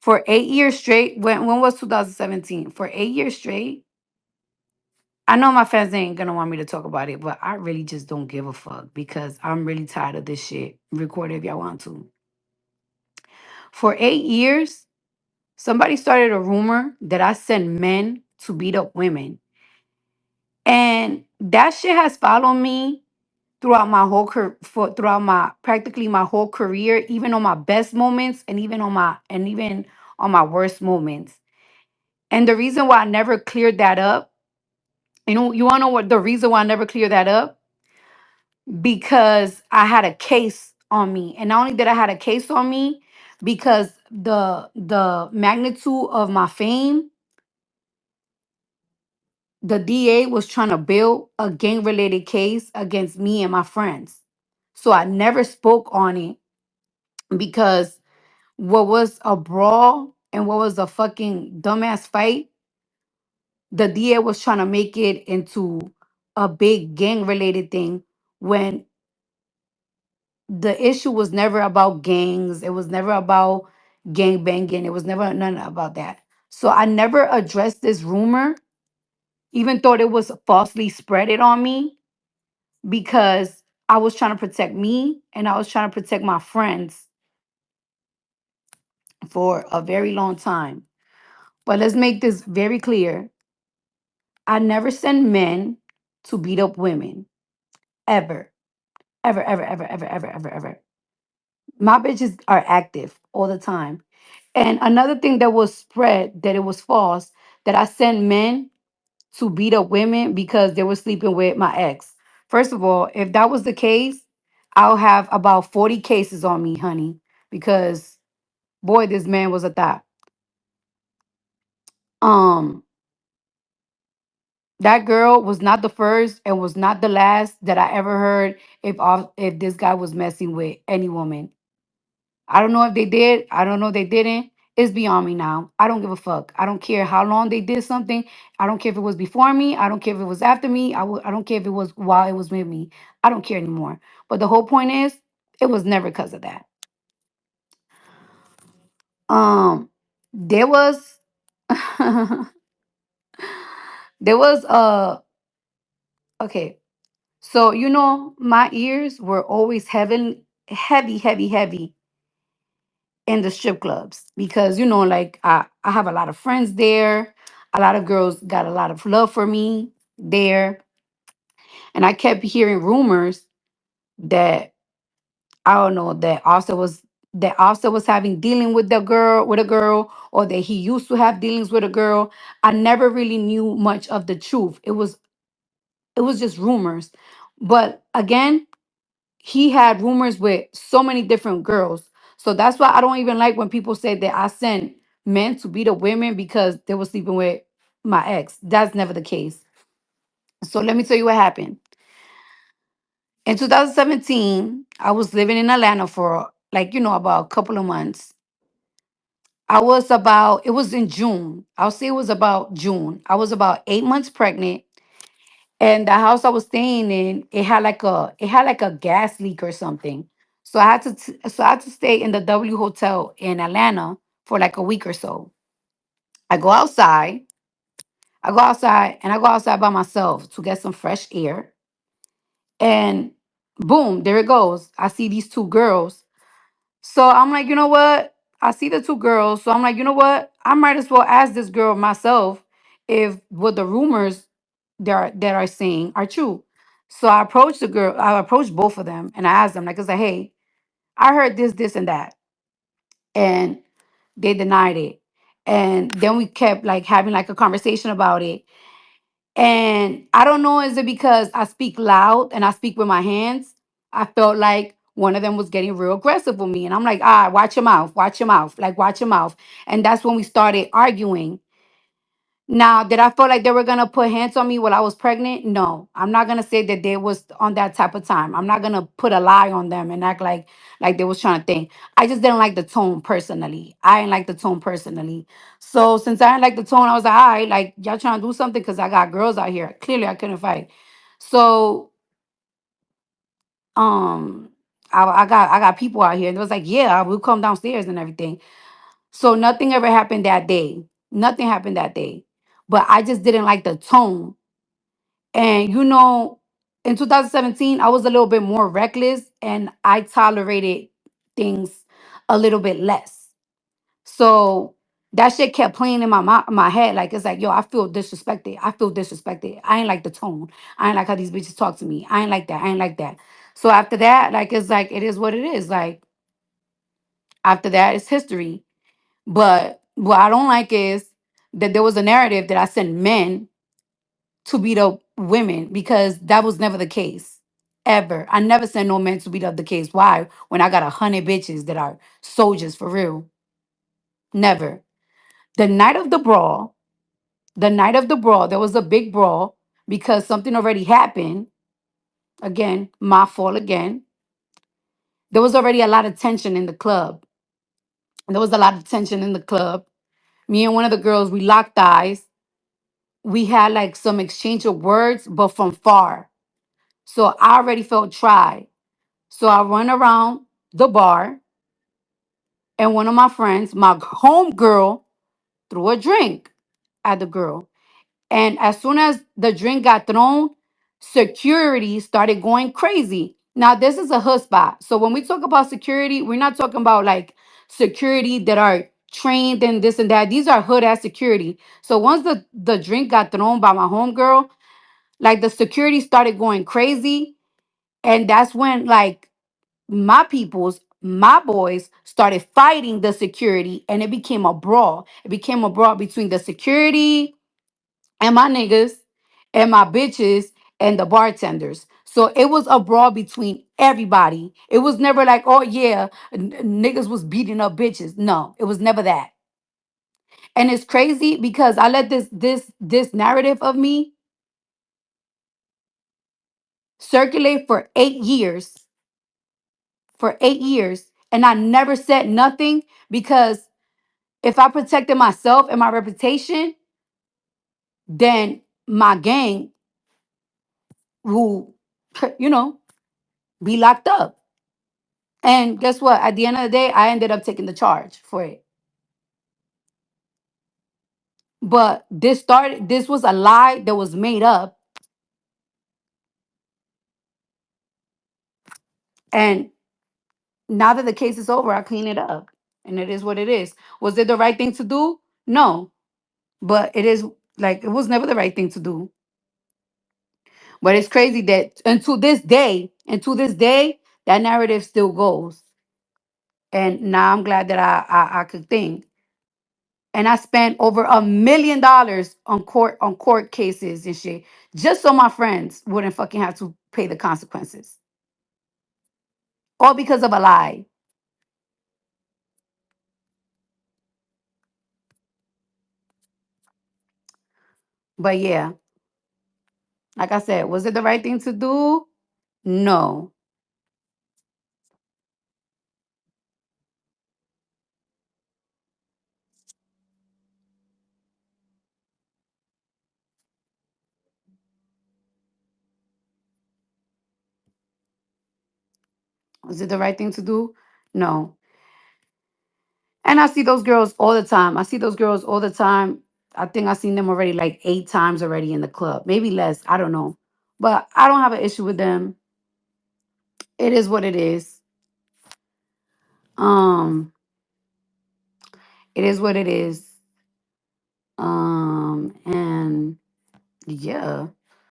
For 8 years straight. When was 2017? For 8 years straight. I know my fans ain't gonna want me to talk about it, but I really just don't give a fuck because I'm really tired of this shit. Record it if y'all want to. For 8 years, somebody started a rumor that I sent men to beat up women. And that shit has followed me throughout my whole throughout my practically my whole career, even on my best moments and even on my worst moments. And the reason why I never cleared that up, you wanna know what the reason why I never cleared that up? Because I had a case on me. And not only did I had a case on me, because the magnitude of my fame, the DA was trying to build a gang related case against me and my friends. So I never spoke on it because what was a brawl and what was a fucking dumbass fight, the DA was trying to make it into a big gang related thing when the issue was never about gangs. It was never about gang banging. It was never none about that. So I never addressed this rumor, even though it was falsely spreaded on me, because I was trying to protect me and I was trying to protect my friends for a very long time. But let's make this very clear. I never send men to beat up women. Ever. Ever, ever, ever, ever, ever, ever, ever. My bitches are active all the time. And another thing that was spread that it was false, that I sent men to beat up women because they were sleeping with my ex. First of all, if that was the case, I'll have about 40 cases on me, honey, because boy, this man was a thot. Um, that girl was not the first and was not the last that I ever heard if this guy was messing with any woman. I don't know if they did. I don't know if they didn't. It's beyond me now. I don't give a fuck. I don't care how long they did something. I don't care if it was before me. I don't care if it was after me. I don't care if it was while it was with me. I don't care anymore. But the whole point is, it was never because of that. Um, there was, there was okay. So my ears were always heavy, heavy, heavy, heavy in the strip clubs because like I have a lot of friends there. A lot of girls got a lot of love for me there. And I kept hearing rumors that I don't know that Offset was having dealing with a girl, or that he used to have dealings with a girl. I never really knew much of the truth. It was just rumors. But again, he had rumors with so many different girls. So that's why I don't even like when people say that I sent men to beat up women because they were sleeping with my ex. That's never the case. So let me tell you what happened. In 2017, I was living in Atlanta for about a couple of months. It was in June. I'll say it was about June. I was about 8 months pregnant. And the house I was staying in, it had like a gas leak or something. So I had to stay in the W Hotel in Atlanta for like a week or so. I go outside. I go outside by myself to get some fresh air. And boom, there it goes. I see these two girls. So I'm like, you know what? I see the two girls. So I'm like, you know what? I might as well ask this girl myself if what the rumors that are saying are true. So I approached the girl. I approached both of them and I asked them, like, I said, hey, I heard this, this, and that. And they denied it. And then we kept like having like a conversation about it. And I don't know, is it because I speak loud and I speak with my hands? I felt like one of them was getting real aggressive with me. And I'm like, watch your mouth, watch your mouth, like, watch your mouth. And that's when we started arguing. Now, did I feel like they were gonna put hands on me while I was pregnant? No, I'm not gonna say that they was on that type of time. I'm not gonna put a lie on them and act like they was trying to think. I just didn't like the tone personally. I didn't like the tone personally. So since I didn't like the tone, I was like, all right, like y'all trying to do something because I got girls out here. Clearly, I couldn't fight. So um, I got people out here, and it was like, yeah, we'll come downstairs and everything. So nothing ever happened that day. Nothing happened that day. But I just didn't like the tone. And in 2017, I was a little bit more reckless and I tolerated things a little bit less. So that shit kept playing in my head. Like, it's like, yo, I feel disrespected. I feel disrespected. I ain't like the tone. I ain't like how these bitches talk to me. I ain't like that. I ain't like that. So after that, like, it's like, it is what it is. Like, after that, it's history. But what I don't like is that there was a narrative that I sent men to beat up women, because that was never the case. Ever. I never sent no men to beat up the case. Why? When I got 100 bitches that are soldiers for real. Never. The night of the brawl, there was a big brawl because something already happened. Again, my fault again. There was already a lot of tension in the club. There was a lot of tension in the club. Me and one of the girls, we locked eyes. We had like some exchange of words, but from far. So I already felt tried. So I run around the bar, and one of my friends, my home girl, threw a drink at the girl. And as soon as the drink got thrown, security started going crazy. Now, this is a hood spot. So when we talk about security, we're not talking about like security that are trained and this and that. These are hood ass security. So once the drink got thrown by my homegirl, like the security started going crazy. And that's when like my boys started fighting the security, and it became a brawl. It became a brawl between the security and my niggas and my bitches and the bartenders. So it was a brawl between everybody. It was never like, oh yeah, niggas was beating up bitches. No, it was never that. And it's crazy because I let this narrative of me circulate for 8 years. For 8 years. And I never said nothing because if I protected myself and my reputation, then my gang will, you know, be locked up. And guess what? At the end of the day, I ended up taking the charge for it. But this was a lie that was made up. And now that the case is over, I clean it up. And it is what it is. Was it the right thing to do? No. But it is like, it was never the right thing to do. But it's crazy that and to this day, that narrative still goes. And now I'm glad that I could think. And I spent over $1 million on court cases and shit, just so my friends wouldn't fucking have to pay the consequences. All because of a lie. But yeah, like I said, was it the right thing to do? No. Was it the right thing to do? No. And I see those girls all the time. I see those girls all the time. I think I've seen them already like 8 times already in the club, maybe less. I don't know. But I don't have an issue with them. It is what it is. Um, it is what it is. And yeah.